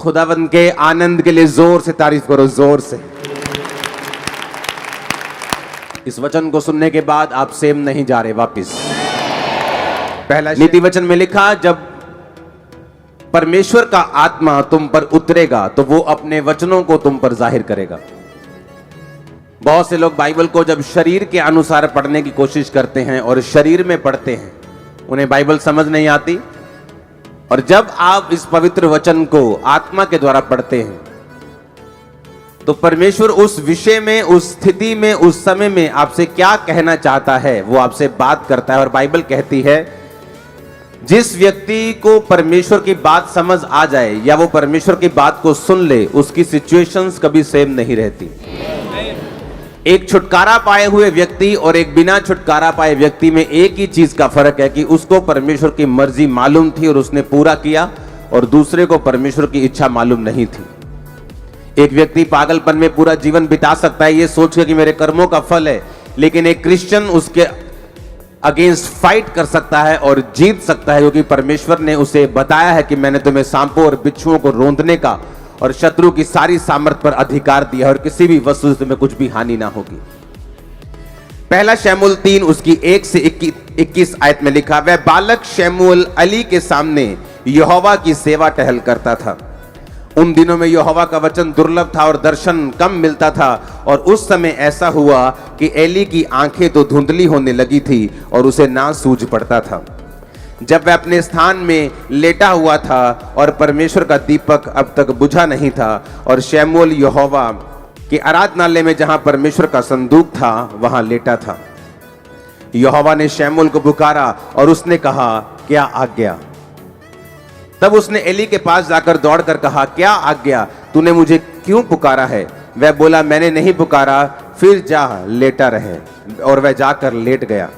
खुदावंद के आनंद के लिए जोर से तारीफ करो, जोर से। इस वचन को सुनने के बाद आप सेम नहीं जा रहे वापिस। पहला नीति वचन में लिखा, जब परमेश्वर का आत्मा तुम पर उतरेगा तो वो अपने वचनों को तुम पर जाहिर करेगा। बहुत से लोग बाइबल को जब शरीर के अनुसार पढ़ने की कोशिश करते हैं और शरीर में पढ़ते हैं, उन्हें बाइबल समझ नहीं आती। और जब आप इस पवित्र वचन को आत्मा के द्वारा पढ़ते हैं तो परमेश्वर उस विषय में, उस स्थिति में, उस समय में आपसे क्या कहना चाहता है वो आपसे बात करता है। और बाइबल कहती है जिस व्यक्ति को परमेश्वर की बात समझ आ जाए या वो परमेश्वर की बात को सुन ले, उसकी सिचुएशंस कभी सेम नहीं रहती। एक छुटकारा पाए हुए व्यक्ति और एक बिना छुटकारा पाए व्यक्ति में एक ही चीज का फर्क है कि उसको परमेश्वर की मर्जी मालूम थी और उसने पूरा किया, और दूसरे को परमेश्वर की इच्छा मालूम नहीं थी। एक व्यक्ति पागलपन में पूरा जीवन बिता सकता है ये सोच के कि मेरे कर्मों का फल है, लेकिन एक क्रिश्चियन उसके अगेंस्ट फाइट कर सकता है और जीत सकता है, क्योंकि परमेश्वर ने उसे बताया है कि मैंने तुम्हें सांपों और बिच्छुओं को रौंदने का और शत्रु की सारी सामर्थ पर अधिकार दिया और किसी भी वस्तु से तुम्हें कुछ भी हानि ना होगी। पहला शमूएल 3 उसकी 1 से 21 आयत में लिखा, वह बालक शमूएल अली के सामने यहोवा की सेवा टहल करता था। उन दिनों में यहोवा का वचन दुर्लभ था और दर्शन कम मिलता था। और उस समय ऐसा हुआ कि एली की आंखें तो धुंधली होने लगी थी और उसे ना सूझ पड़ता था। जब वह अपने स्थान में लेटा हुआ था और परमेश्वर का दीपक अब तक बुझा नहीं था, और शमूएल यहोवा के आराधनालय में जहां परमेश्वर का संदूक था वहां लेटा था। यहोवा ने शमूएल को पुकारा और उसने कहा, क्या आज्ञा? तब उसने एली के पास जाकर दौड़कर कहा, क्या आज्ञा? तूने मुझे क्यों पुकारा है? वह बोला, मैंने नहीं पुकारा, फिर जा लेटा रहे। और वह जाकर लेट गया।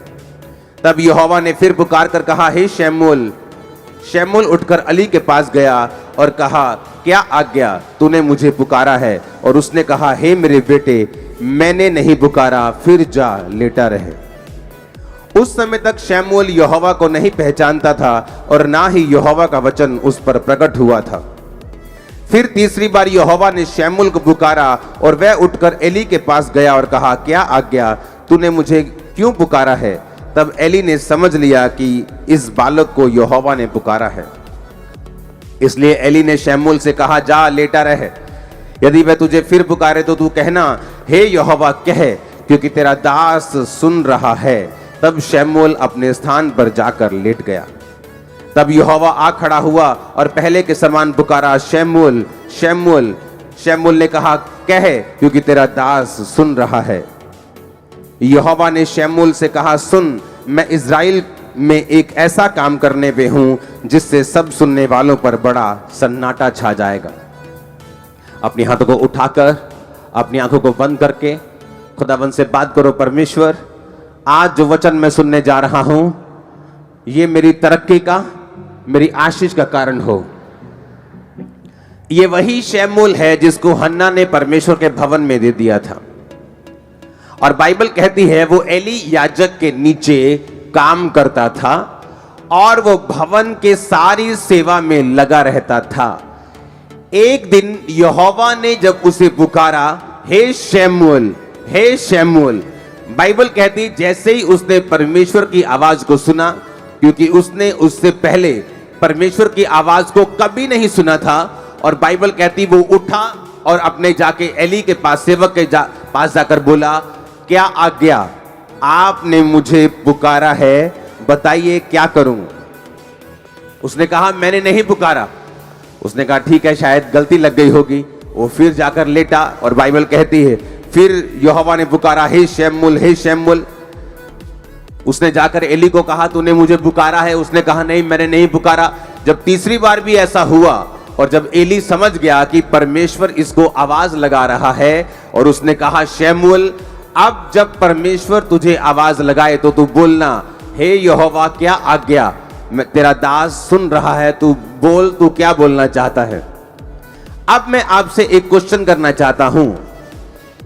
तब यहोवा ने फिर पुकार कर कहा, हे शमूएल। शमूएल उठकर अली के पास गया और कहा, क्या आज्ञा? तूने मुझे पुकारा है? और उसने कहा, हे मेरे बेटे, मैंने नहीं पुकारा, फिर जा लेटा रहे। उस समय तक शमूएल यहोवा को नहीं पहचानता था और ना ही यहोवा का वचन उस पर प्रकट हुआ था। फिर तीसरी बार यहोवा ने शमूएल को पुकारा और वह उठकर एली के पास गया और कहा, क्या आज्ञा? तूने मुझे क्यों पुकारा है? तब एली ने समझ लिया कि इस बालक को यहोवा ने पुकारा है। इसलिए एली ने शमूएल से कहा, जा लेटा रहे। यदि वह तुझे फिर पुकारे तो तू कहना, हे यहोवा कह, क्योंकि तेरा दास सुन रहा है। तब शमूएल अपने स्थान पर जाकर लेट गया। तब यहोवा आ खड़ा हुआ और पहले के समान पुकारा, शमूएल, शमूएल। शमूएल ने कहा, कह, क्योंकि तेरा दास सुन रहा है। यहोवा ने शमूएल से कहा, सुन, मैं इज़राइल में एक ऐसा काम करने पे हूं जिससे सब सुनने वालों पर बड़ा सन्नाटा छा जाएगा। अपनी हाथों को उठाकर, अपनी आंखों को बंद करके खुदावंद से बात करो, परमेश्वर, आज जो वचन मैं सुनने जा रहा हूं ये मेरी तरक्की का, मेरी आशीष का कारण हो। ये वही शमूएल है जिसको हन्ना ने परमेश्वर के भवन में दे दिया था। और बाइबल कहती है वो एली याजक के नीचे काम करता था और वो भवन के सारी सेवा में लगा रहता था। एक दिन यहोवा ने जब उसे पुकारा, हे शमूएल, हे शमूएल, बाइबल कहती जैसे ही उसने परमेश्वर की आवाज को सुना, क्योंकि उसने उससे पहले परमेश्वर की आवाज को कभी नहीं सुना था, और बाइबल कहती वो उठा और अपने जाके एली के पास, सेवक के पास जाकर बोला, क्या आज्ञा? आपने मुझे पुकारा है, बताइए क्या करूं? उसने कहा, मैंने नहीं पुकारा। उसने कहा, ठीक है, शायद गलती लग गई होगी। वो फिर जाकर लेटा और बाइबल कहती है फिर यहोवा ने पुकारा, हे शमूएल, हे शमूएल। उसने जाकर एली को कहा, तूने मुझे पुकारा है? उसने कहा, नहीं, मैंने नहीं पुकारा। जब तीसरी बार भी ऐसा हुआ और जब एली समझ गया कि परमेश्वर इसको आवाज लगा रहा है, और उसने कहा, शमूएल, अब जब परमेश्वर तुझे आवाज लगाए तो तू बोलना, हे यहोवा, क्या आज्ञा? तेरा दास सुन रहा है, तू बोल, तू क्या बोलना चाहता है? अब मैं आपसे एक क्वेश्चन करना चाहता हूं।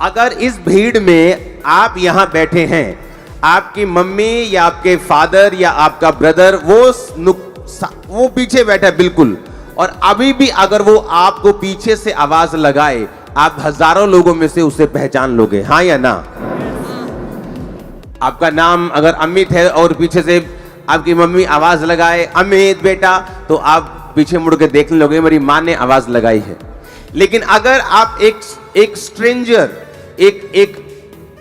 अगर इस भीड़ में आप यहां बैठे हैं, आपकी मम्मी या आपके फादर या आपका ब्रदर वो पीछे बैठा है बिल्कुल, और अभी भी अगर वो आपको पीछे से आवाज लगाए, आप हजारों लोगों में से उसे पहचान लोगे, हाँ या ना? आपका नाम अगर अमित है और पीछे से आपकी मम्मी आवाज लगाए अमित बेटा, तो आप पीछे मुड़ के देखने लोगे मेरी मां ने आवाज लगाई है। लेकिन अगर आप एक स्ट्रेंजर, एक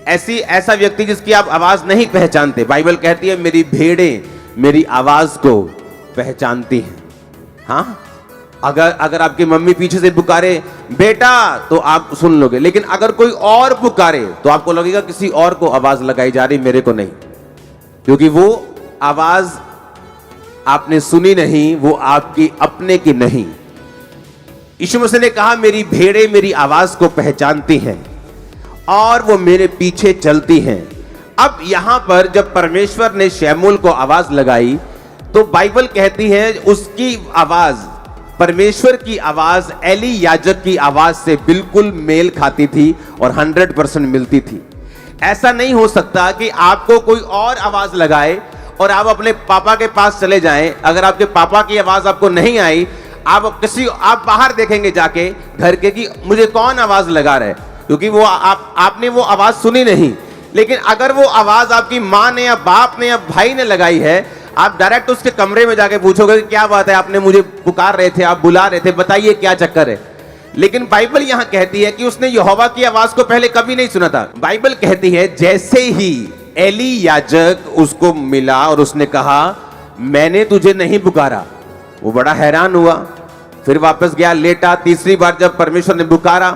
ऐसा व्यक्ति जिसकी आप आवाज नहीं पहचानते, बाइबल कहती है मेरी भेड़ें मेरी आवाज को पहचानती हैं। हाँ, अगर आपकी मम्मी पीछे से पुकारे बेटा तो आप सुन लोगे, लेकिन अगर कोई और पुकारे तो आपको लगेगा किसी और को आवाज लगाई जा रही, मेरे को नहीं, क्योंकि वो आवाज आपने सुनी नहीं, वो आपकी अपने की नहीं। यीशु मसीह ने कहा मेरी भेड़ें मेरी आवाज को पहचानती हैं और वो मेरे पीछे चलती हैं। अब यहां पर जब परमेश्वर ने शमूएल को आवाज लगाई तो बाइबल कहती है उसकी आवाज, परमेश्वर की आवाज एली याजक की आवाज से बिल्कुल मेल खाती थी और 100% मिलती थी। ऐसा नहीं हो सकता कि आपको कोई और आवाज लगाए और आप अपने पापा के पास चले जाएं। अगर आपके पापा की आवाज आपको नहीं आई, आप बाहर देखेंगे जाके घर के कि मुझे कौन आवाज लगा रहा है, क्योंकि वो आपने वो आवाज सुनी नहीं। लेकिन अगर वो आवाज आपकी मां ने या बाप ने या भाई ने लगाई है, आप डायरेक्ट उसके कमरे में जाके पूछोगे कि क्या बात है, आपने मुझे पुकार रहे थे, आप बुला रहे थे, बताइए क्या चक्कर है। लेकिन बाइबल यहां कहती है कि उसने यहोवा की आवाज को पहले कभी नहीं सुना था। बाइबल कहती है जैसे ही एली याजक उसको मिला और उसने कहा मैंने तुझे नहीं पुकारा, वो बड़ा हैरान हुआ, फिर वापस गया, लेटा। तीसरी बार जब परमेश्वर ने पुकारा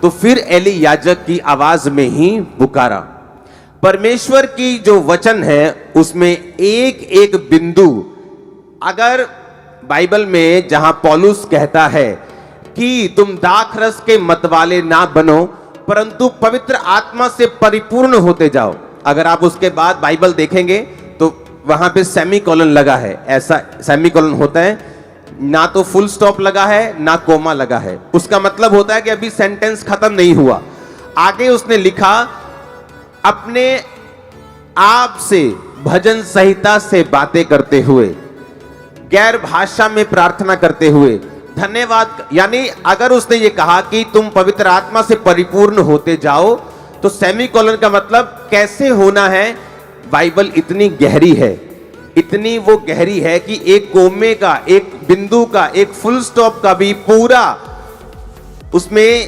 तो फिर एली याजक की आवाज में ही पुकारा। परमेश्वर की जो वचन है उसमें एक एक बिंदु, अगर बाइबल में जहां पौलुस कहता है कि तुम दाखरस के मतवाले ना बनो परंतु पवित्र आत्मा से परिपूर्ण होते जाओ, अगर आप उसके बाद बाइबल देखेंगे तो वहां पे सेमीकोलन लगा है। ऐसा सेमीकोलन होता है, ना तो फुल स्टॉप लगा है ना कोमा लगा है। उसका मतलब होता है कि अभी सेंटेंस खत्म नहीं हुआ। आगे उसने लिखा अपने आप से भजन संहिता से बातें करते हुए, गैर भाषा में प्रार्थना करते हुए धन्यवाद। यानी अगर उसने ये कहा कि तुम पवित्र आत्मा से परिपूर्ण होते जाओ, तो सेमीकोलन का मतलब कैसे होना है। बाइबल इतनी गहरी है, इतनी वो गहरी है कि एक कोमे का, एक बिंदु का, एक फुल स्टॉप का भी पूरा उसमें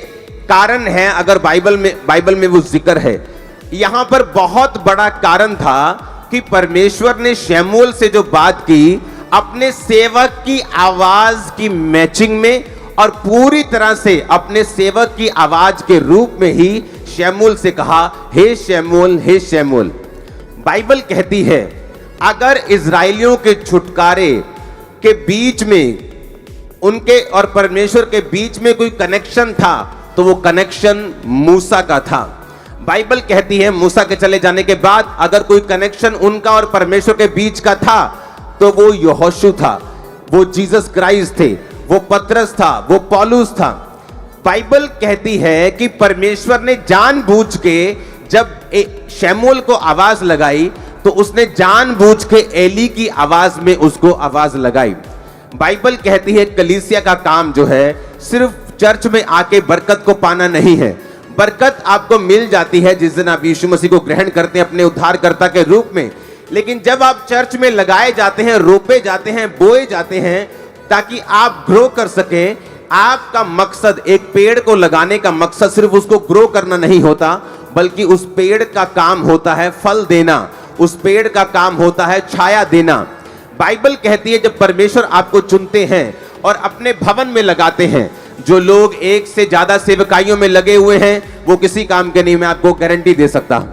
कारण है। अगर बाइबल में वो जिक्र है, यहां पर बहुत बड़ा कारण था कि परमेश्वर ने शमूएल से जो बात की अपने सेवक की आवाज की मैचिंग में और पूरी तरह से अपने सेवक की आवाज के रूप में ही शमूएल से कहा हे शमूएल, हे शमूएल। बाइबल कहती है अगर इजराइलियों के छुटकारे के बीच में, उनके और परमेश्वर के बीच में कोई कनेक्शन था तो वो कनेक्शन मूसा का था। बाइबल कहती है मूसा के चले जाने के बाद अगर कोई कनेक्शन उनका और परमेश्वर के बीच का था तो वो यहोशू था, वो जीसस क्राइस्ट थे, वो पतरस था, वो पौलुस था। बाइबल कहती है कि परमेश्वर ने जानबूझ के जब शमूएल को आवाज लगाई तो उसने जानबूझ के एली की आवाज में उसको आवाज लगाई। बाइबल कहती है कलीसिया का काम जो है सिर्फ चर्च में आके बरकत को पाना नहीं है। बरकत आपको मिल जाती है जिस दिन आप यीशु मसीह को ग्रहण करते हैं अपने उद्धारकर्ता के रूप में। लेकिन जब आप चर्च में लगाए जाते हैं, रोपे जाते हैं, बोए जाते हैं ताकि आप ग्रो कर सकें, आपका मकसद, एक पेड़ को लगाने का मकसद सिर्फ उसको ग्रो करना नहीं होता, बल्कि उस पेड़ का काम होता है फल देना, उस पेड़ का काम होता है छाया देना। बाइबल कहती है जब परमेश्वर आपको चुनते हैं और अपने भवन में लगाते हैं, जो लोग एक से ज्यादा सेवकाइयों में लगे हुए हैं वो किसी काम के नहीं, मैं आपको गारंटी दे सकता हूं।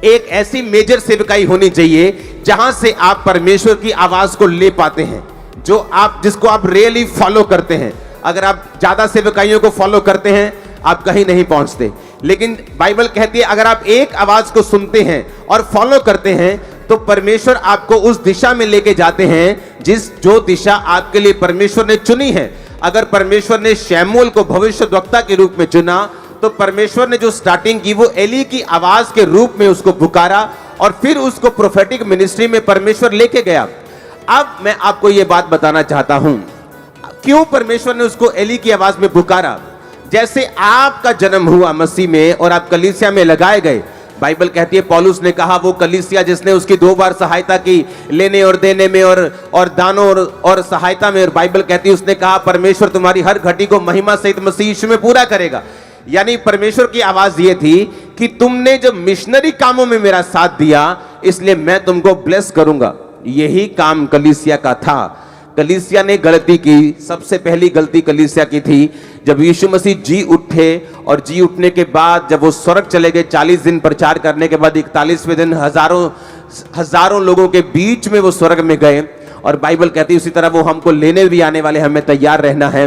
एक ऐसी मेजर सेवकाई होनी चाहिए जहां से आप परमेश्वर की आवाज को ले पाते हैं, जिसको आप रियली फॉलो करते हैं। अगर आप ज्यादा सेवकाइयों को फॉलो करते हैं आप कहीं नहीं पहुंचते। लेकिन बाइबल कहती है अगर आप एक आवाज को सुनते हैं और फॉलो करते हैं तो परमेश्वर आपको उस दिशा में लेके जाते हैं जो दिशा आपके लिए परमेश्वर ने चुनी है। अगर परमेश्वर ने शमूएल को भविष्यद्वक्ता के रूप में चुना तो परमेश्वर ने जो स्टार्टिंग की वो एली की आवाज के रूप में उसको पुकारा और फिर उसको प्रोफेटिक मिनिस्ट्री में परमेश्वर लेके गया। अब मैं आपको यह बात बताना चाहता हूं, क्यों परमेश्वर ने उसको एली की आवाज में पुकारा? जैसे आपका जन्म हुआ मसीह में और आप कलीसिया में लगाए गए, बाइबल कहती है, पौलुस ने कहा वो कलीसिया जिसने उसकी 2 बार सहायता की लेने और देने में और दानों और सहायता में, और बाइबल कहती है उसने कहा परमेश्वर तुम्हारी हर घटी को महिमा सहित मसीह यीशु में पूरा करेगा। यानी परमेश्वर की आवाज ये थी कि तुमने जब मिशनरी कामों में मेरा साथ दिया इसलिए मैं तुमको ब्लेस करूंगा। यही काम कलीसिया का था। कलीसिया ने गलती की, सबसे पहली गलती कलीसिया की थी जब यीशु मसीह जी उठे, और जी उठने के बाद जब वो स्वर्ग चले गए 40 दिन प्रचार करने के बाद 41वें दिन हजारों लोगों के बीच में वो स्वर्ग में गए, और बाइबल कहती है उसी तरह वो हमको लेने भी आने वाले, हमें तैयार रहना है।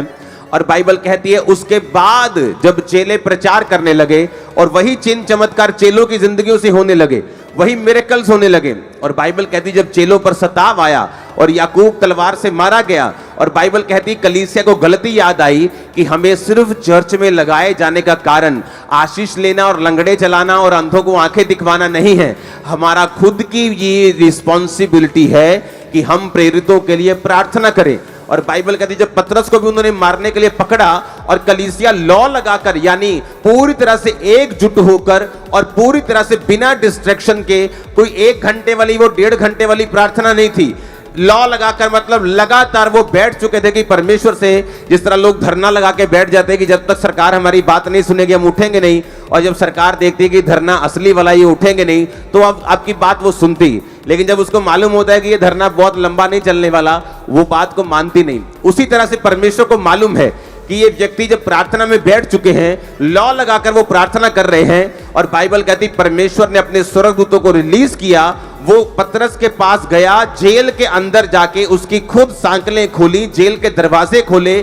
और बाइबल कहती है उसके बाद जब चेले प्रचार करने लगे और वही चिन्ह चमत्कार चेलों की जिंदगियों से होने लगे, वही मिरेकल्स होने लगे, और बाइबल कहती जब चेलों पर सताव आया और याकूब तलवार से मारा गया, और बाइबल कहती कलीसिया को गलती याद आई कि हमें सिर्फ चर्च में लगाए जाने का कारण आशीष लेना और लंगड़े चलाना और अंधों को आंखें दिखवाना नहीं है। हमारा खुद की ये रिस्पॉन्सिबिलिटी है कि हम प्रेरितों के लिए प्रार्थना करें। और बाइबल कहती जब पतरस को भी उन्होंने मारने के लिए पकड़ा और कलीसिया लॉ लगाकर, यानी पूरी तरह से एकजुट होकर और पूरी तरह से बिना डिस्ट्रैक्शन के, कोई 1 घंटे वाली वो 1.5 घंटे वाली प्रार्थना नहीं थी, लॉ लगाकर, मतलब लगातार वो बैठ चुके थे कि परमेश्वर से, जिस तरह लोग धरना लगा के बैठ जाते हैं कि जब तक सरकार हमारी बात नहीं सुनेगी हम उठेंगे नहीं, और जब सरकार देखती है कि धरना असली वाला ये उठेंगे नहीं तो अब आपकी बात वो सुनती, लेकिन जब उसको मालूम होता है कि ये धरना बहुत लंबा नहीं चलने वाला, वो बात को मानती नहीं। उसी तरह से परमेश्वर को मालूम है कि ये व्यक्ति जब प्रार्थना में बैठ चुके हैं, लॉ लगाकर वो प्रार्थना कर रहे हैं, और बाइबल कहती परमेश्वर ने अपने स्वर्गदूतों को रिलीज किया। वो पतरस के पास गया, जेल के अंदर जाके उसकी खुद सांकलें खोली, जेल के दरवाजे खोले,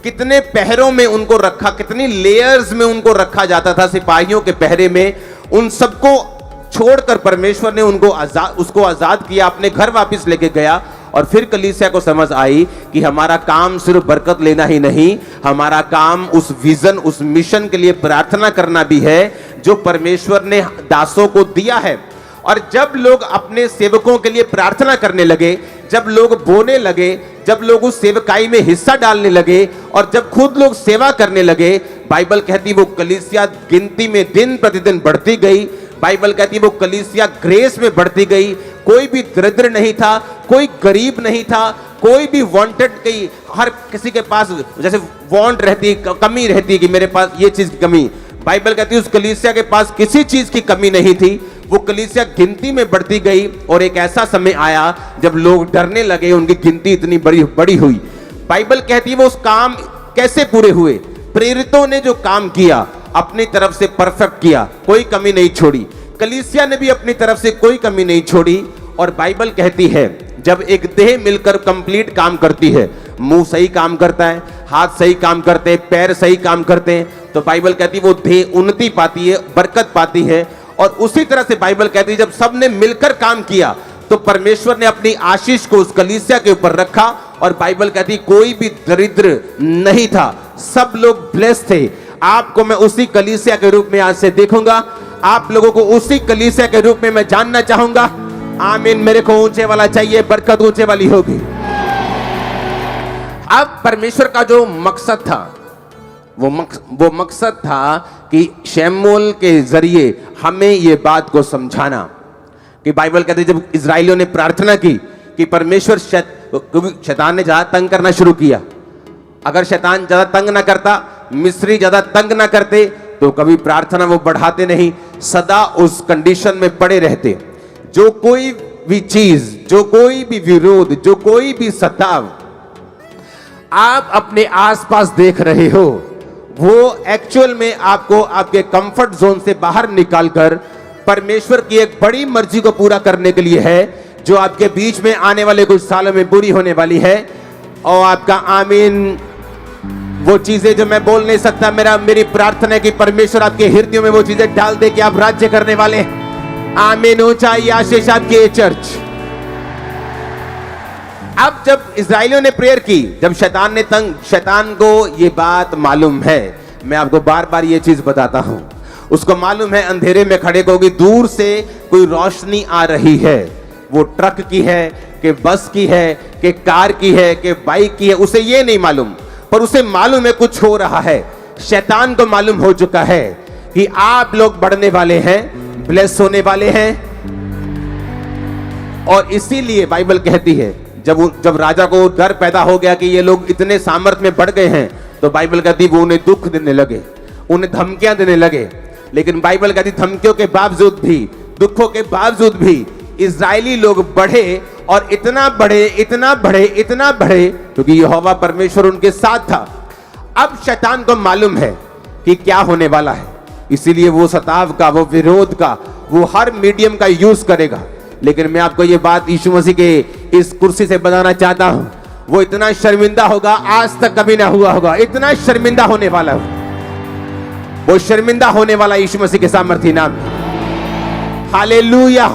कितने पहरों में उनको रखा, कितनी लेयर्स में उनको रखा जाता था सिपाहियों के पहरे में, उन सबको छोड़कर परमेश्वर ने उसको आजाद किया, अपने घर वापस लेके गया। और फिर कलीसिया को समझ आई कि हमारा काम सिर्फ बरकत लेना ही नहीं, हमारा काम उस विजन, उस मिशन के लिए प्रार्थना करना भी है जो परमेश्वर ने दासों को दिया है। और जब लोग अपने सेवकों के लिए प्रार्थना करने लगे, जब लोग बोने लगे, जब लोग उस सेवकाई में हिस्सा डालने लगे और जब खुद लोग सेवा करने लगे, बाइबल कहती वो कलीसिया गिनती में दिन प्रतिदिन बढ़ती गई। बाइबल कहती वो कलीसिया ग्रेस में बढ़ती गई। कोई भी दरिद्र नहीं था, कोई गरीब नहीं था, कोई भी वांटेड, की हर किसी के पास जैसे वांट रहती, कमी रहती कि मेरे पास ये चीज की कमी, बाइबल कहती उस कलीसिया के पास किसी चीज की कमी नहीं थी। वो कलीसिया गिनती में बढ़ती गई और एक ऐसा समय आया जब लोग डरने लगे, उनकी गिनती इतनी बड़ी हुई। बाइबल कहती है वो उस काम कैसे पूरे हुए, प्रेरितों ने जो काम किया अपनी तरफ से परफेक्ट किया, कोई कमी नहीं छोड़ी। कलीसिया ने भी अपनी तरफ से कोई कमी नहीं छोड़ी। और बाइबल कहती है जब एक देह मिलकर कंप्लीट काम करती है, मुंह सही काम करता है, हाथ सही काम करते हैं, पैर सही काम करते हैं, तो बाइबल कहती है वो देह उन्नति पाती है, बरकत पाती है। और उसी तरह से बाइबल कहती है जब सबने मिलकर काम किया तो परमेश्वर ने अपनी आशीष को उस कलीसिया के ऊपर रखा। और बाइबल कहती कोई भी दरिद्र नहीं था, सब लोग ब्लेस्ड थे। आपको मैं उसी कलीसिया के रूप में आज से देखूंगा, आप लोगों को उसी कलीसिया के रूप में मैं जानना चाहूंगा। आमीन। मेरे को ऊंचे वाला चाहिए, बरकत ऊंचे वाली होगी। अब परमेश्वर का जो मकसद था वो मकसद था कि शमूएल के जरिए हमें ये बात को समझाना कि बाइबल कहती है जब इजराइलियों ने प्रार्थना की कि परमेश्वर, क्योंकि शैतान ने ज्यादा तंग करना शुरू किया, अगर शैतान ज्यादा तंग ना करता, मिस्री ज्यादा तंग ना करते तो कभी प्रार्थना वो बढ़ाते नहीं, सदा उस कंडीशन में पड़े रहते। जो कोई भी चीज, जो कोई भी विरोध, जो कोई भी सताव आप अपने आसपास देख रहे हो, वो एक्चुअल में आपको आपके कंफर्ट जोन से बाहर निकालकर परमेश्वर की एक बड़ी मर्जी को पूरा करने के लिए है, जो आपके बीच में आने वाले कुछ सालों में पूरी होने वाली है। और आपका आमीन। वो चीजें जो मैं बोल नहीं सकता, मेरी प्रार्थना है कि परमेश्वर आपके हृदयों में वो चीजें डाल दे कि आप राज्य करने वाले हैं। आमीन। ऊंचाई आशीष आपकी चर्च। अब जब इजराइलियों ने प्रेयर की, जब शैतान को ये बात मालूम है, मैं आपको बार बार ये चीज बताता हूं, उसको मालूम है अंधेरे में खड़े को कि दूर से कोई रोशनी आ रही है। वो ट्रक की है कि बस की है कि कार की है कि बाइक की है, उसे ये नहीं मालूम, पर उसे मालूम है कुछ हो रहा है। शैतान को मालूम हो चुका है कि आप लोग बढ़ने वाले हैं, ब्लेस होने वाले हैं। और इसीलिए बाइबल कहती है जब राजा को डर पैदा हो गया कि ये लोग इतने सामर्थ में बढ़ गए हैं, तो बाइबल कहती वो उन्हें दुख देने लगे, उन्हें धमकियां देने लगे। लेकिन बाइबल कहती धमकियों के बावजूद भी, दुखों के बावजूद भी इजरायली लोग बढ़े और इतना बढ़े, इतना बढ़े, इतना बढ़े, क्योंकि यहोवा परमेश्वर उनके साथ था। अब शैतान को मालूम है कि क्या होने वाला है, इसीलिए वो सताव का, वो विरोध का, वो हर मीडियम का यूज करेगा। लेकिन मैं आपको ये बात यीशु मसीह के इस कुर्सी से बताना चाहता हूं, वो इतना शर्मिंदा होगा, आज तक कभी ना हुआ होगा, इतना शर्मिंदा होने वाला है। वो शर्मिंदा होने वाला यीशु मसीह के सामर्थी नाम में। हालेलुया।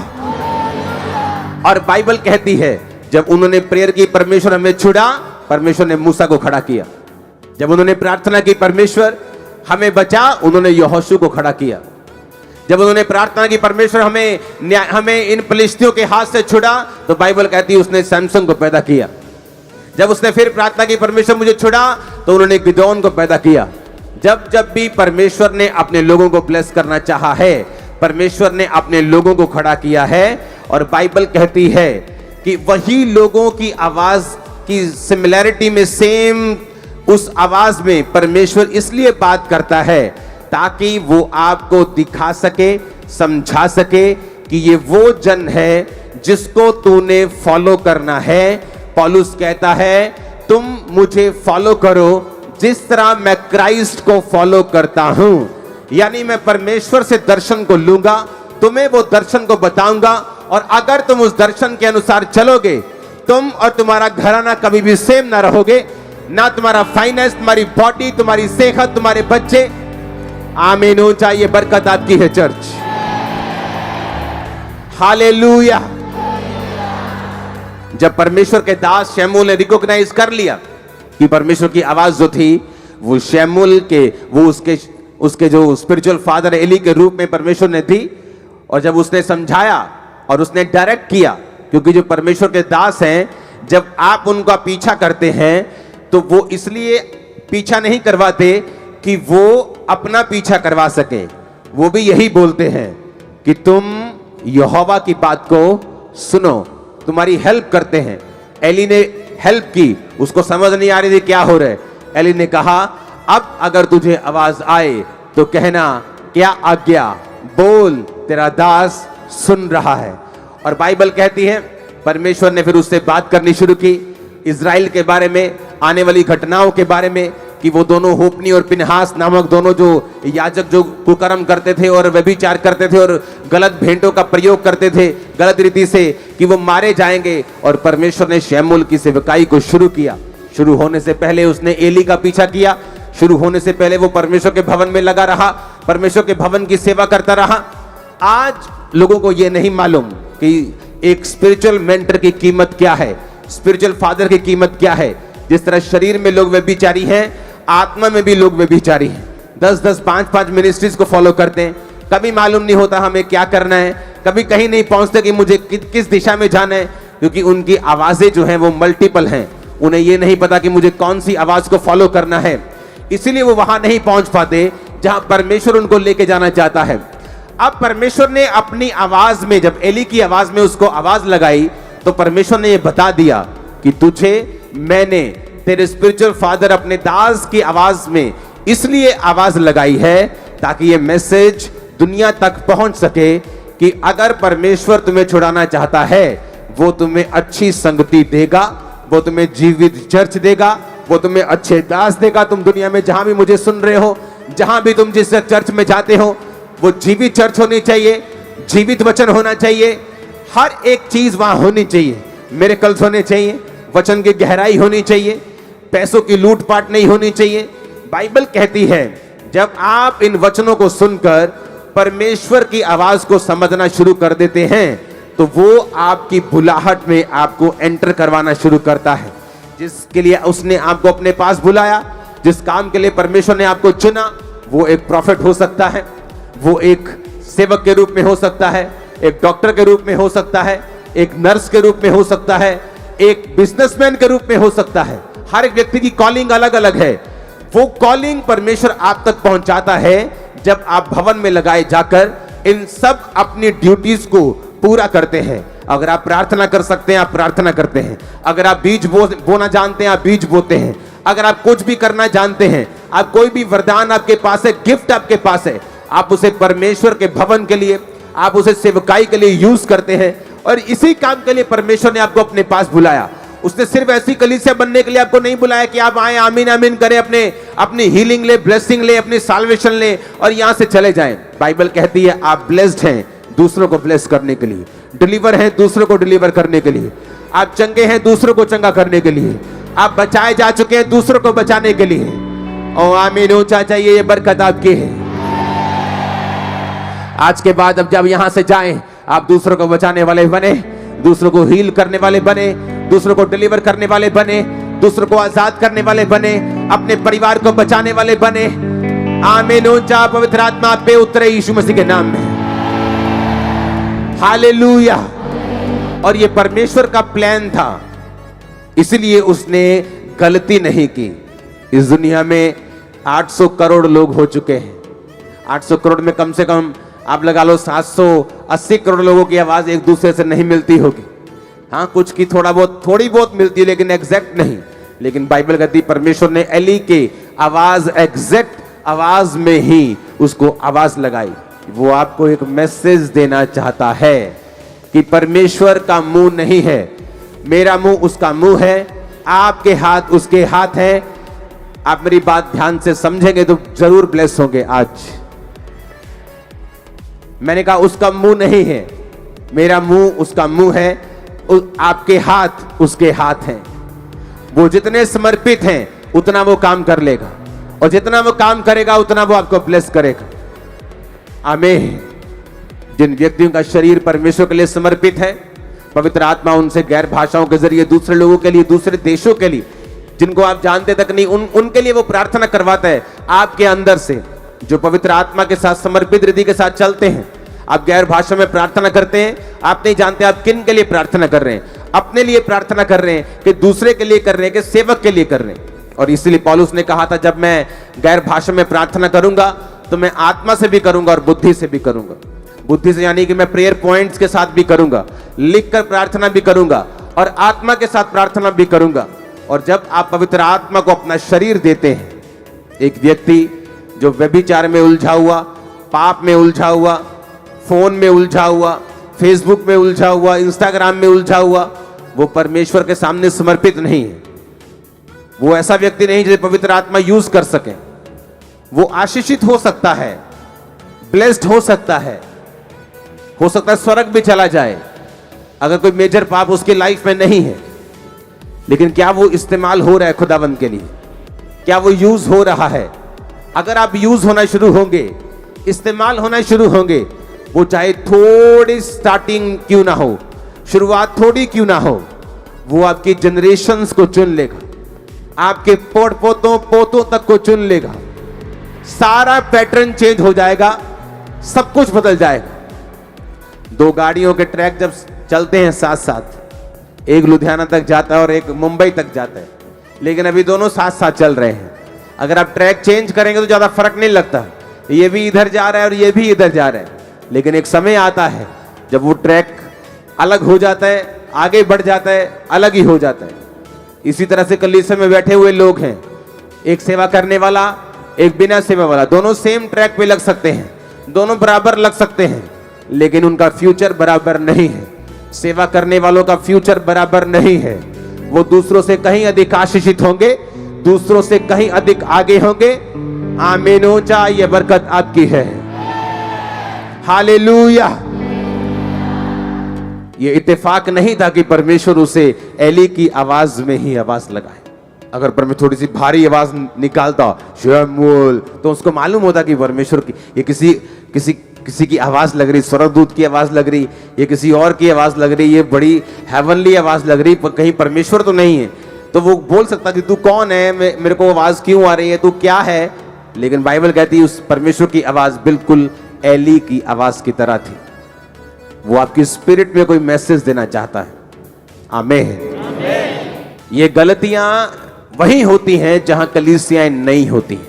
और बाइबल कहती है जब उन्होंने प्रेयर की, परमेश्वर हमें छुड़ा, परमेश्वर ने मूसा को खड़ा किया। जब उन्होंने प्रार्थना की परमेश्वर हमें बचा, उन्होंने यहोशू को खड़ा किया। जब उन्होंने प्रार्थना की परमेश्वर हमें इन फिलिस्तियों के हाथ से छुड़ा, तो बाइबल कहती है उसने सैमसन को पैदा किया। जब उसने फिर प्रार्थना की परमेश्वर मुझे छुड़ा, तो उन्होंने गिदोन को पैदा किया। जब भी परमेश्वर ने अपने लोगों को ब्लेस करना चाहा है, परमेश्वर ने अपने लोगों को खड़ा किया है। और बाइबल कहती है कि वही लोगों की आवाज की सिमिलैरिटी में, सेम उस आवाज में परमेश्वर इसलिए बात करता है ताकि वो आपको दिखा सके, समझा सके कि ये वो जन है जिसको तूने फॉलो करना है। पौलुस कहता है तुम मुझे फॉलो करो जिस तरह मैं क्राइस्ट को फॉलो करता हूं। यानी मैं परमेश्वर से दर्शन को लूंगा, तुम्हें वो दर्शन को बताऊंगा, और अगर तुम उस दर्शन के अनुसार चलोगे, तुम और तुम्हारा घराना कभी भी सेम ना रहोगे, ना तुम्हारा फाइनेंस, तुम्हारी बॉडी, तुम्हारी सेहत, तुम्हारे बच्चे। आमीन हो चाहिए, बरकत आपकी है चर्च। हालेलुया। जब परमेश्वर के दास शमूएल ने रिकॉग्नाइज कर लिया कि परमेश्वर की आवाज जो थी वो शमूएल के, वो उसके जो स्पिरिचुअल फादर एली के रूप में परमेश्वर ने दी, और जब उसने समझाया और उसने डायरेक्ट किया, क्योंकि जो परमेश्वर के दास हैं, जब आप उनका पीछा करते हैं तो वो इसलिए पीछा नहीं करवाते कि वो अपना पीछा करवा सके। वो भी यही बोलते हैं कि तुम यहोवा की बात को सुनो, तुम्हारी हेल्प करते हैं। एली ने हेल्प की, उसको समझ नहीं आ रही थी क्या हो रहा है। एली ने कहा अब अगर तुझे आवाज आए तो कहना क्या आज्ञा, बोल, तेरा दास सुन रहा है। और बाइबल कहती है परमेश्वर ने फिर उससे बात करनी शुरू की इजराइल के बारे में, आने वाली घटनाओं के बारे में, कि वो दोनों होपनी और पिनहास नामक दोनों जो याजक जो कुकर्म करते थे और व्यभिचार करते थे और गलत भेंटों का प्रयोग करते थे गलत रीति से, कि वो मारे जाएंगे। और परमेश्वर ने शमूएल की सेवकाई को शुरू किया। शुरू होने से पहले उसने एली का पीछा किया। शुरू होने से पहले वो परमेश्वर के भवन में लगा रहा, परमेश्वर के भवन की सेवा करता रहा। आज लोगों को यह नहीं मालूम कि एक स्पिरिचुअल मेंटर की कीमत क्या है, स्पिरिचुअल फादर की कीमत क्या है। जिस तरह शरीर में लोग व्यभिचारी हैं, आत्मा में भी लोग व्यभिचारी हैं। 10-10, 5-5 मिनिस्ट्रीज को फॉलो करते हैं, कभी मालूम नहीं होता हमें क्या करना है, कभी कहीं नहीं पहुंचते कि मुझे किस दिशा में जाना है, क्योंकि उनकी आवाजें जो हैं वो मल्टीपल हैं। उन्हें ये नहीं पता कि मुझे कौन सी आवाज को फॉलो करना है, इसीलिए वो वहां नहीं पहुंच पाते जहां परमेश्वर उनको लेके जाना चाहता है। अब परमेश्वर ने अपनी आवाज में, जब एली की आवाज में उसको आवाज लगाई, तो परमेश्वर ने ये बता दिया कि तुझे मैंने, तेरे स्पिरिचुअल फादर अपने दास की आवाज में इसलिए आवाज लगाई है ताकि ये मैसेज दुनिया तक पहुंच सके कि अगर परमेश्वर तुम्हें छुड़ाना चाहता है, वो तुम्हें अच्छी संगति देगा, वो तुम्हें जीवित चर्च देगा, वो तुम्हें अच्छे दास देगा। तुम दुनिया में जहां भी मुझे सुन रहे हो, जहां भी तुम जिस चर्च में जाते हो, वो जीवित चर्च होनी चाहिए, जीवित वचन होना चाहिए, हर एक चीज वहां होनी चाहिए। मिरेकल्स होने चाहिए, वचन की गहराई होनी चाहिए, पैसों की लूटपाट नहीं होनी चाहिए। बाइबल कहती है जब आप इन वचनों को सुनकर परमेश्वर की आवाज को समझना शुरू कर देते हैं, तो वो आपकी बुलाहट में आपको एंटर करवाना शुरू करता है। जिसके लिए उसने आपको अपने पास बुलाया, जिस काम के लिए परमेश्वर ने आपको चुना, वो एक प्रॉफिट हो सकता है, वो एक सेवक के रूप में हो सकता है, एक डॉक्टर के रूप में हो सकता है, एक नर्स के रूप में हो सकता है, एक बिजनेसमैन के रूप में हो सकता है। हर एक व्यक्ति की कॉलिंग अलग अलग है। वो कॉलिंग परमेश्वर आप तक पहुंचाता है जब आप भवन में लगाए जाकर इन सब अपनी ड्यूटीज को पूरा करते हैं। अगर आप प्रार्थना कर सकते हैं, आप प्रार्थना करते हैं। अगर आप बीज बोना जानते हैं, आप बीज बोते हैं। अगर आप कुछ भी करना जानते हैं, आप कोई भी वरदान आपके पास है, गिफ्ट आपके पास है, आप उसे परमेश्वर के भवन के लिए, आप उसे सेवकाई के लिए यूज करते हैं। और इसी काम के लिए परमेश्वर ने आपको अपने पास बुलाया। उसने सिर्फ ऐसी कलीसिया बनने के लिए आपको नहीं बुलाया कि आप आए, आमीन आमीन करें, अपनी हीलिंग ले, ब्लेसिंग ले, अपनी साल्वेशन ले और यहां से चले जाएं। बाइबल कहती है आप ब्लेस्ड हैं दूसरों को ब्लेस करने के लिए, डिलीवर हैं दूसरों को डिलीवर करने के लिए, आप चंगे हैं दूसरों को चंगा करने के लिए, आप बचाए जा चुके हैं दूसरों को बचाने के लिए। ओ आमीन, ऊंचा चाहिए, ये बरकत आपकी है। आज के बाद अब जब यहां से जाएं, आप दूसरों को बचाने वाले बने, दूसरों को हील करने वाले बने, दूसरों को डिलीवर करने वाले बने, दूसरों को आजाद करने वाले बने, अपने परिवार को बचाने वाले बने। आमीन, ऊंचा, पवित्र आत्मा पे उतरे यीशु मसीह के नाम में। हालेलुया। और ये परमेश्वर का प्लान था, इसलिए उसने गलती नहीं की। इस दुनिया में 800 करोड़ लोग हो चुके हैं। 800 करोड़ में कम से कम आप लगा लो 780 करोड़ लोगों की आवाज एक दूसरे से नहीं मिलती होगी। हाँ, कुछ की थोड़ी बहुत मिलती है, लेकिन एग्जैक्ट नहीं। लेकिन बाइबल कहती परमेश्वर ने एली के आवाज, एग्जैक्ट आवाज में ही उसको आवाज लगाई। वो आपको एक मैसेज देना चाहता है कि परमेश्वर का मुंह नहीं है, मेरा मुंह उसका मुंह है, आपके हाथ उसके हाथ हैं। आप मेरी बात ध्यान से समझेंगे तो जरूर ब्लेस होंगे। आज मैंने कहा उसका मुंह नहीं है, मेरा मुंह उसका मुंह है, आपके हाथ उसके हाथ हैं। वो जितने समर्पित हैं उतना वो काम कर लेगा, और जितना वो काम करेगा उतना वो आपको ब्लेस करेगा। आमीन। जिन व्यक्तियों का शरीर परमेश्वर के लिए समर्पित है, पवित्र आत्मा उनसे गैर भाषाओं के जरिए दूसरे लोगों के लिए, दूसरे देशों के लिए, जिनको आप जानते तक नहीं, उनके लिए वो प्रार्थना करवाता है आपके अंदर से। जो पवित्र आत्मा के साथ समर्पित हृदय के साथ चलते हैं, आप गैर भाषा में प्रार्थना करते हैं, आप नहीं जानते आप किन के लिए प्रार्थना कर रहे हैं। अपने लिए प्रार्थना कर रहे हैं कि दूसरे के लिए कर रहे हैं कि सेवक के लिए कर रहे हैं। और इसलिए पौलुस ने कहा था जब मैं गैर भाषा में प्रार्थना करूंगा तो मैं आत्मा से भी करूंगा और बुद्धि से भी करूंगा। बुद्धि से यानी कि मैं प्रेयर पॉइंट्स के साथ भी करूंगा, लिखकर प्रार्थना भी करूंगा और आत्मा के साथ प्रार्थना भी करूंगा। और जब आप पवित्र आत्मा को अपना शरीर देते हैं, एक व्यक्ति जो व्यभिचार में उलझा हुआ, पाप में उलझा हुआ, फोन में उलझा हुआ, फेसबुक में उलझा हुआ, इंस्टाग्राम में उलझा हुआ, वो परमेश्वर के सामने समर्पित नहीं है। वो ऐसा व्यक्ति नहीं जिसे पवित्र आत्मा यूज कर सके। वो आशीषित हो सकता है, ब्लेस्ड हो सकता है स्वर्ग भी चला जाए अगर कोई मेजर पाप उसकी लाइफ में नहीं है। लेकिन क्या वो इस्तेमाल हो रहा है खुदावंद के लिए? क्या वो यूज हो रहा है? अगर आप यूज होना शुरू होंगे, इस्तेमाल होना शुरू होंगे, वो चाहे थोड़ी स्टार्टिंग क्यों ना हो, शुरुआत थोड़ी क्यों ना हो, वो आपकी जनरेशंस को चुन लेगा, आपके पोतों तक को चुन लेगा। सारा पैटर्न चेंज हो जाएगा, सब कुछ बदल जाएगा। दो गाड़ियों के ट्रैक जब चलते हैं साथ साथ, एक लुधियाना तक जाता है और एक मुंबई तक जाता है, लेकिन अभी दोनों साथ साथ चल रहे हैं। अगर आप ट्रैक चेंज करेंगे तो ज्यादा फर्क नहीं लगता, ये भी इधर जा रहा है और ये भी इधर जा रहा है। लेकिन एक समय आता है जब वो ट्रैक अलग हो जाता है, आगे बढ़ जाता है, अलग ही हो जाता है। इसी तरह से कलीसिया में बैठे हुए लोग हैं, एक सेवा करने वाला, एक बिना सेवा वाला, दोनों सेम ट्रैक पे लग सकते हैं, दोनों बराबर लग सकते हैं, लेकिन उनका फ्यूचर बराबर नहीं है। सेवा करने वालों का फ्यूचर बराबर नहीं है। वो दूसरों से कहीं अधिक आशीषित होंगे, दूसरों से कहीं अधिक आगे होंगे। आमीन। ऊंचा, ये बरकत आपकी है। हालेलुया। ये इत्तेफाक नहीं था कि परमेश्वर उसे एली की आवाज में ही आवाज लगाए। अगर परमेश्वर थोड़ी सी भारी आवाज निकालता शमूएल, तो उसको मालूम होता कि परमेश्वर की ये किसी की आवाज लग रही, स्वर्गदूत की आवाज लग रही, ये किसी और की आवाज लग रही, ये बड़ी हेवनली आवाज लग रही, पर कहीं परमेश्वर तो नहीं है। तो वो बोल सकता कि तू कौन है, मेरे को आवाज क्यों आ रही है, तू क्या है। लेकिन बाइबल कहती है उस परमेश्वर की आवाज बिल्कुल एली की आवाज की तरह थी। वो आपकी स्पिरिट में कोई मैसेज देना चाहता है। आमीन। ये गलतियां वहीं होती हैं जहां कलीसियाएं नहीं होती हैं।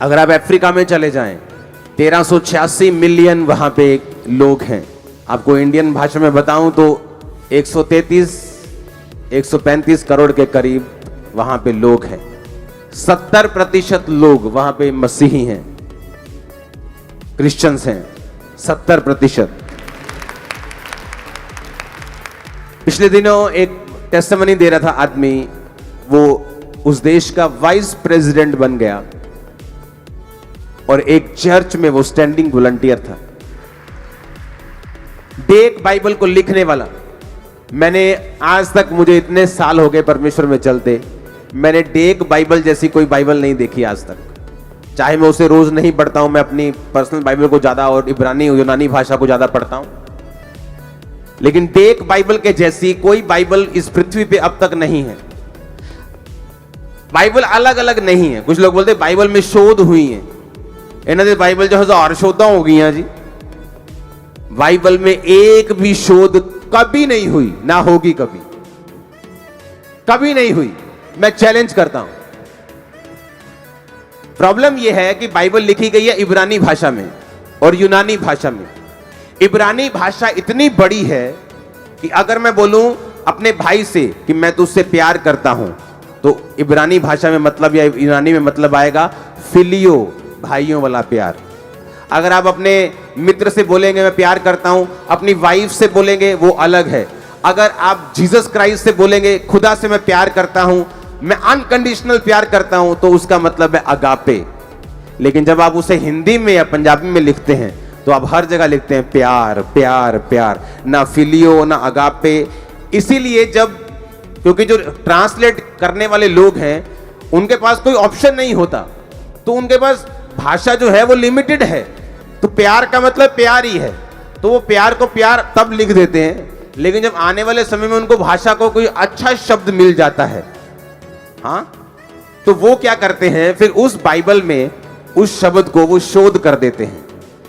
अगर आप अफ्रीका में चले जाएं, 1386 मिलियन वहां पे लोग हैं। आपको इंडियन भाषा में बताऊं तो 135 करोड़ के करीब वहां पे लोग हैं। 70% लोग वहां पे मसीही हैं, क्रिश्चियंस हैं, 70%। पिछले दिनों एक टेस्टिमनी दे रहा था आदमी, वो उस देश का वाइस प्रेसिडेंट बन गया और एक चर्च में वो स्टैंडिंग वॉलंटियर था। डेक बाइबल को लिखने वाला। मैंने आज तक, मुझे इतने साल हो गए परमेश्वर में चलते, मैंने डेक बाइबल जैसी कोई बाइबल नहीं देखी आज तक। चाहे मैं उसे रोज नहीं पढ़ता हूं, मैं अपनी पर्सनल बाइबल को ज्यादा और इब्रानी यूनानी भाषा को ज्यादा पढ़ता हूं, लेकिन डेक बाइबल के जैसी कोई बाइबल इस पृथ्वी पे अब तक नहीं है। बाइबल अलग अलग नहीं है। कुछ लोग बोलते बाइबल में शोध हुई है, इन्हों ने बाइबल जो हजार शोधा हो गई हैं जी। बाइबल में एक भी शोध कभी नहीं हुई, ना होगी कभी, कभी नहीं हुई। मैं चैलेंज करता हूं। प्रॉब्लम यह है कि बाइबल लिखी गई है इब्रानी भाषा में और यूनानी भाषा में। इब्रानी भाषा इतनी बड़ी है कि अगर मैं बोलूं अपने भाई से कि मैं तुझसे प्यार करता हूं, तो इब्रानी भाषा में मतलब या यूनानी में मतलब आएगा फिलियो, भाइयों वाला प्यार। अगर आप अपने मित्र से बोलेंगे मैं प्यार करता हूं, अपनी वाइफ से बोलेंगे, वो अलग है। अगर आप जीसस क्राइस्ट से बोलेंगे खुदा से मैं प्यार करता हूं, मैं अनकंडीशनल प्यार करता हूं, तो उसका मतलब है अगापे। लेकिन जब आप उसे हिंदी में या पंजाबी में लिखते हैं तो आप हर जगह लिखते हैं प्यार प्यार प्यार, ना फिलियो ना अगापे। इसीलिए क्योंकि जो ट्रांसलेट करने वाले लोग हैं उनके पास कोई ऑप्शन नहीं होता, तो उनके पास भाषा जो है वो लिमिटेड है। तो प्यार का मतलब प्यार ही है, तो वो प्यार को प्यार तब लिख देते हैं। लेकिन जब आने वाले समय में उनको भाषा को कोई अच्छा शब्द मिल जाता है, हाँ, तो वो क्या करते हैं, फिर उस बाइबल में उस शब्द को वो शोध कर देते हैं।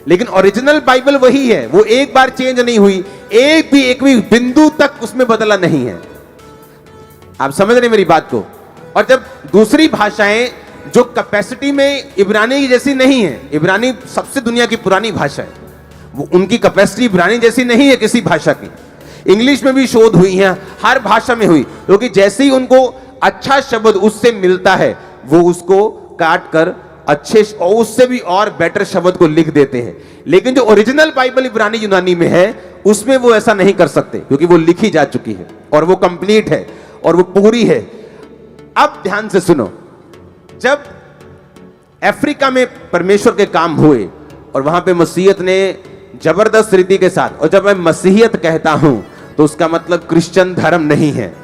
लेकिन ओरिजिनल बाइबल वही है, वो एक बार चेंज नहीं हुई, एक भी बिंदु तक उसमें बदला नहीं है। आप समझ रहे मेरी बात को। और जब दूसरी भाषाएं जो कैपेसिटी में इब्रानी की जैसी नहीं है, इब्रानी सबसे दुनिया की पुरानी भाषा है, वो उनकी कैपेसिटी इब्रानी जैसी नहीं है किसी भाषा की। इंग्लिश में भी शोध हुई है, हर भाषा में हुई, क्योंकि जैसे ही उनको अच्छा शब्द उससे मिलता है वो उसको काट कर अच्छे और उससे भी और बेटर शब्द को लिख देते हैं। लेकिन जो ओरिजिनल बाइबल इब्रानी यूनानी में है उसमें वो ऐसा नहीं कर सकते, क्योंकि वो लिखी जा चुकी है और वो कंप्लीट है और वो पूरी है। अब ध्यान से सुनो, जब अफ्रीका में परमेश्वर के काम हुए और वहां पे मसीहत ने जबरदस्त रीति के साथ, और जब मैं मसीहियत कहता हूं तो उसका मतलब क्रिश्चियन धर्म नहीं है।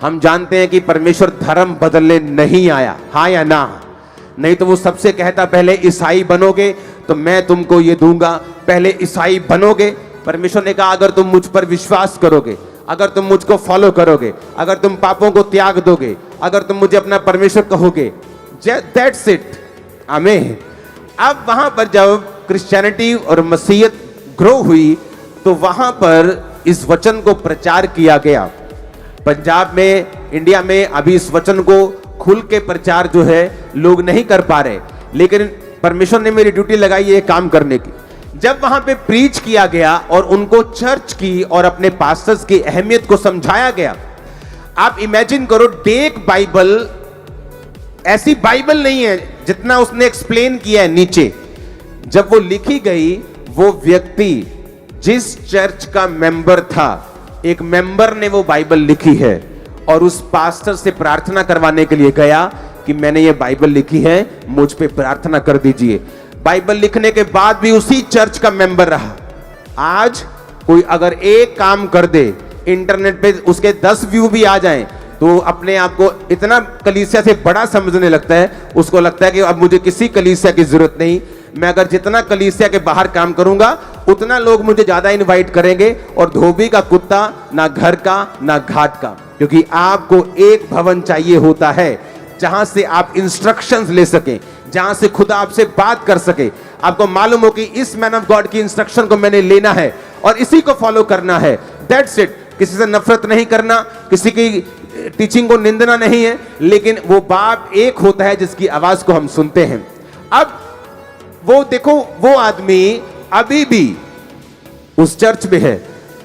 हम जानते हैं कि परमेश्वर धर्म बदलने नहीं आया, हाँ या ना? नहीं तो वो सबसे कहता पहले ईसाई बनोगे तो मैं तुमको ये दूंगा, पहले ईसाई बनोगे। परमेश्वर ने कहा अगर तुम मुझ पर विश्वास करोगे, अगर तुम मुझको फॉलो करोगे, अगर तुम पापों को त्याग दोगे, अगर तुम मुझे अपना परमेश्वर कहोगे, दैट्स इट, आमीन। अब वहां पर जब क्रिश्चियनिटी और मसीहत ग्रो हुई तो वहां पर इस वचन को प्रचार किया गया। पंजाब में, इंडिया में अभी इस वचन को खुल के प्रचार जो है लोग नहीं कर पा रहे, लेकिन परमेश्वर ने मेरी ड्यूटी लगाई ये काम करने की। जब वहां पे प्रीच किया गया और उनको चर्च की और अपने पास्टर्स की अहमियत को समझाया गया। आप इमेजिन करो, डेक बाइबल ऐसी बाइबल नहीं है जितना उसने एक्सप्लेन किया है नीचे। जब वो लिखी गई, वो व्यक्ति जिस चर्च का मेंबर था, एक मेंबर ने वो बाइबल लिखी है और उस पास्टर से प्रार्थना करवाने के लिए गया कि मैंने ये बाइबल लिखी है, मुझ पे प्रार्थना कर दीजिए। बाइबल लिखने के बाद भी उसी चर्च का मेंबर रहा। आज कोई अगर एक काम कर दे, इंटरनेट पे उसके 10 व्यू भी आ जाएं, तो अपने आप को इतना कलीसिया से बड़ा समझने लगता है। उसको लगता है कि अब मुझे किसी कलीसिया की जरूरत नहीं, मैं अगर जितना कलीसिया के बाहर काम करूंगा उतना लोग मुझे ज्यादा इनवाइट करेंगे, और धोबी का कुत्ता ना घर का ना घाट का। क्योंकि आपको एक भवन चाहिए होता है जहां से आप इंस्ट्रक्शंस ले सकें, जहां से खुदा आपसे बात कर सके। आपको मालूम हो कि इस मैन ऑफ गॉड की इंस्ट्रक्शन को मैंने लेना है और इसी को फॉलो करना है। That's it. किसी से नफरत नहीं करना, किसी की टीचिंग को निंदना नहीं है, लेकिन वो बाप एक होता है जिसकी आवाज को हम सुनते हैं। अब वो देखो, वो आदमी अभी भी उस चर्च में है।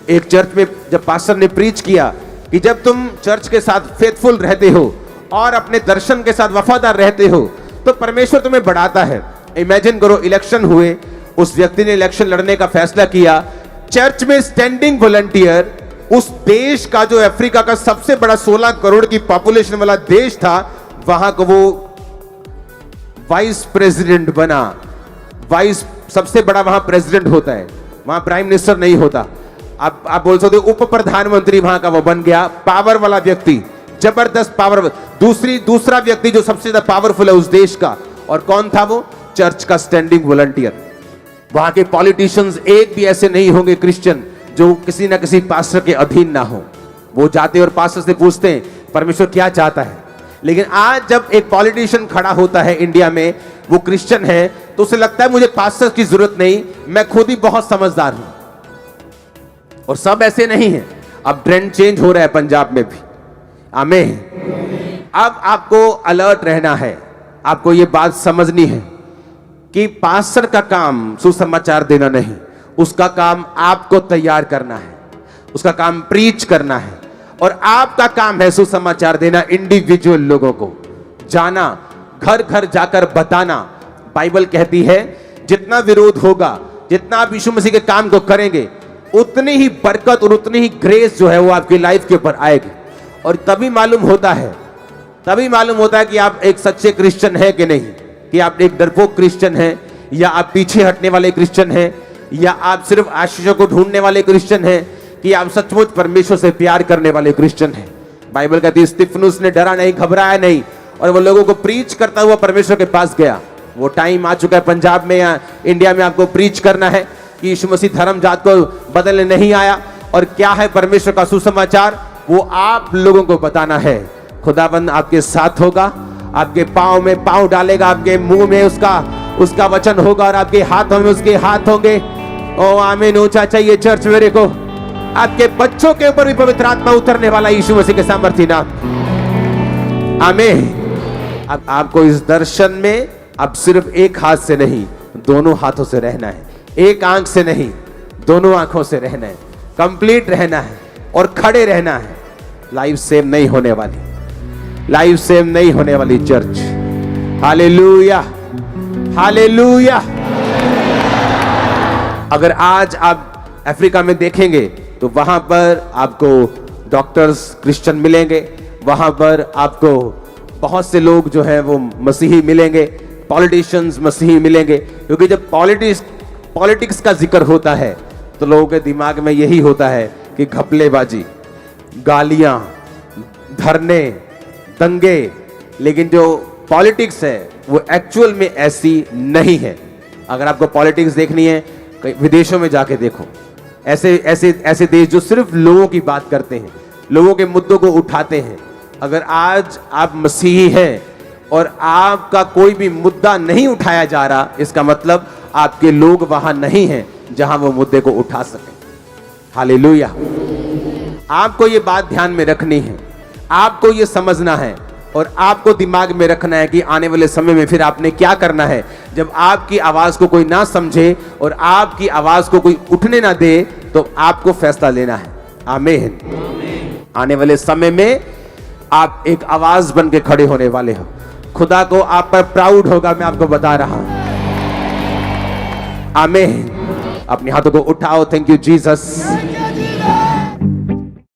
एक चर्च में जब पास्टर ने प्रीच किया कि जब तुम चर्च के साथ फेथफुल रहते हो और अपने दर्शन के साथ वफादार रहते हो तो परमेश्वर तुम्हें बढ़ाता है। इमेजिन करो, इलेक्शन हुए, उस व्यक्ति ने इलेक्शन लड़ने का फैसला किया, चर्च में स्टैंडिंग वॉलंटियर, उस देश का जो अफ्रीका का सबसे बड़ा 16 करोड़ की पॉपुलेशन वाला देश था, वहां को वो वाइस प्रेसिडेंट बना। वाइस सबसे बड़ा वहां प्रेसिडेंट होता है, वहां प्राइम मिनिस्टर नहीं होता। आप बोल सकते हो उप प्रधानमंत्री वहां का वो बन गया, पावर वाला व्यक्ति, जबरदस्त पावर। दूसरा व्यक्ति जो सबसे ज्यादा पावरफुल है उस देश का, और कौन था वो? चर्च का स्टैंडिंग वॉलंटियर। वहां के पॉलिटिशियंस एक भी ऐसे नहीं होंगे क्रिश्चियन जो किसी ना किसी पास्टर के अधीन ना हो। वो जाते और पास्टर से पूछते हैं परमेश्वर क्या चाहता है। लेकिन आज जब एक पॉलिटिशियन खड़ा होता है इंडिया में, वो क्रिश्चियन है, तो उसे लगता है मुझे पास्टर की जरूरत नहीं, मैं खुद ही बहुत समझदार हूं। और सब ऐसे नहीं है। अब ट्रेंड चेंज हो रहा है पंजाब में भी। आमीन। अब आपको अलर्ट रहना है, आपको यह बात समझनी है कि पास्टर का काम सुसमाचार देना नहीं, उसका काम आपको तैयार करना है, उसका काम प्रीच करना है, और आपका काम है सुसमाचार देना इंडिविजुअल लोगों को, जाना, घर घर जाकर बताना। बाइबल कहती है जितना विरोध होगा, जितना आप यीशु मसीह के काम को करेंगे, उतनी ही बरकत और उतनी ही ग्रेस जो है वो आपकी लाइफ के ऊपर आएगी। और तभी मालूम होता है कि आप एक सच्चे क्रिश्चियन हैं कि नहीं, कि आप एक डरपोक क्रिश्चियन हैं, या आप पीछे हटने वाले क्रिश्चियन हैं, या आप सिर्फ आशीषों को ढूंढने वाले क्रिश्चियन हैं, कि आप सचमुच परमेश्वर से प्यार करने वाले क्रिश्चियन हैं। बाइबल कहती है स्तिफनुस ने डरा नहीं, घबराया नहीं, और वो लोगों को प्रीच करता हुआ परमेश्वर के पास गया। वो टाइम आ चुका है पंजाब में या इंडिया में आपको प्रीच करना है कि यीशु मसीह धर्म जात को बदलने नहीं आया, और क्या है परमेश्वर का सुसमाचार, वो आप लोगों को बताना है। खुदाबंद आपके साथ होगा, आपके पांव में पांव डालेगा, आपके मुंह में उसका वचन होगा, और आपके हाथों में उसके हाथ होंगे। ओ आमीन। ऊंचा चाहिए चर्च मेरे को। आपके बच्चों के ऊपर भी पवित्र आत्मा उतरने वाला यीशु मसीह के सामर्थ्य नाम। आमीन। अब आपको इस दर्शन में अब सिर्फ एक हाथ से नहीं, दोनों हाथों से रहना है। एक आंख से नहीं, दोनों आंखों से रहना है, कंप्लीट रहना है और खड़े रहना है। लाइफ सेम नहीं होने वाली, लाइफ सेम नहीं होने वाली चर्च। Hallelujah, hallelujah. अगर आज आप अफ्रीका में देखेंगे तो वहां पर आपको डॉक्टर्स क्रिश्चियन मिलेंगे, वहां पर आपको बहुत से लोग जो हैं वो मसीही मिलेंगे, पॉलिटिशियंस मसीही मिलेंगे। क्योंकि जब पॉलिटिक्स का जिक्र होता है तो लोगों के दिमाग में यही होता है कि घपलेबाजी, गालियां, धरने, दंगे। लेकिन जो पॉलिटिक्स है वो एक्चुअल में ऐसी नहीं है। अगर आपको पॉलिटिक्स देखनी है, विदेशों में जाके देखो। ऐसे देश जो सिर्फ लोगों की बात करते हैं, लोगों के मुद्दों को उठाते हैं। अगर आज आप मसीही हैं और आपका कोई भी मुद्दा नहीं उठाया जा रहा, इसका मतलब आपके लोग वहां नहीं हैं जहां वो मुद्दे को उठा सके। हालेलुया। आपको ये बात ध्यान में रखनी है, आपको ये समझना है, और आपको दिमाग में रखना है कि आने वाले समय में फिर आपने क्या करना है। जब आपकी आवाज को कोई ना समझे और आपकी आवाज को कोई उठने ना दे, तो आपको फैसला लेना है। आमीन। आने वाले समय में आप एक आवाज बन के खड़े होने वाले हो। खुदा को आप पर प्राउड होगा, मैं आपको बता रहा हूं। आमीन। अपने हाथों को उठाओ। Thank you Jesus.